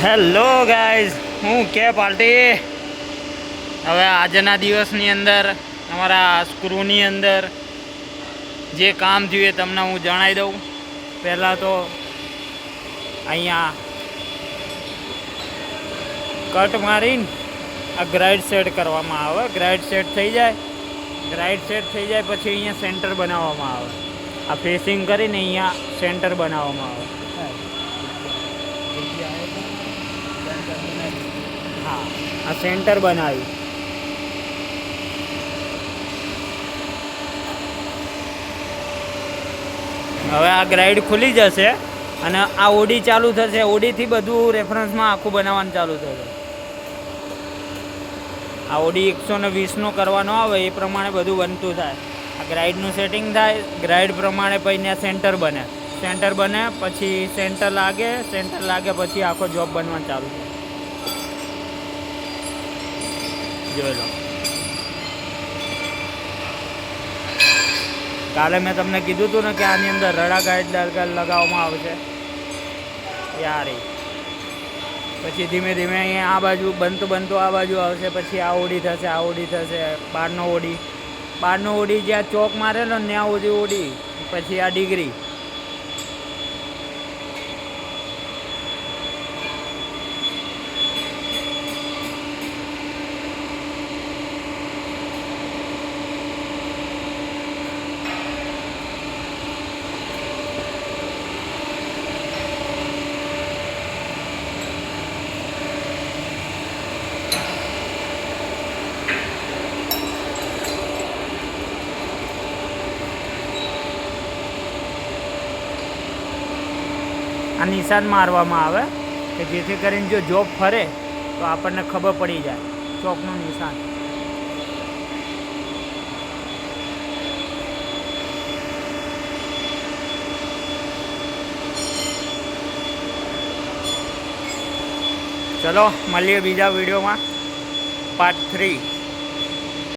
Hello guys, હું કે party હવે આજના દિવસની અંદર અમારા સ્ક્રૂની અંદર જે કામ થયું એ તમને હું જણાવી દઉં. પહેલાં તો અહીંયા કટ મારીને આ ગ્રાઇડ સેટ કરવામાં આવે. ગ્રાઇડ સેટ થઈ જાય પછી અહીંયા સેન્ટર બનાવવામાં આવે. આ ફેસિંગ કરીને અહીંયા સેન્ટર બનાવવામાં આવે. હા, આ સેન્ટર બનાવ્યું. હવે આ ગ્રાઇડ ખુલી જશે અને આ ઓડી ચાલુ થશે. ઓડીથી બધું રેફરન્સમાં આખું બનાવવાનું ચાલુ થશે. આ ઓડી 120નો કરવાનો આવે એ પ્રમાણે બધું બનતું થાય. આ ગ્રાઇડનું સેટિંગ થાય, ગ્રાઇડ પ્રમાણે પછી સેન્ટર બને. સેન્ટર બને પછી સેન્ટર લાગે પછી આખો જોબ બનવાનું ચાલુ થાય. જોઈ લો, કાલે મેં તમને કીધું હતું ને કે આની અંદર રડા ગાઈડ લગાવવામાં આવશે યાર. પછી ધીમે ધીમે અહીંયા આ બાજુ બનતું આ બાજુ આવશે. પછી આ ઓડી થશે, બહારનો ઓડી જ્યાં ચોક મારેલો ને ત્યાં સુધી ઓડી, પછી આ ડિગ્રી. આ નિશાન મારવામાં આવે કે જેથી કરીને જો જોબ ફરે તો આપણને ખબર પડી જાય ચોકનું નિશાન. ચલો મળીએ બીજા વિડીયોમાં, પાર્ટ 3.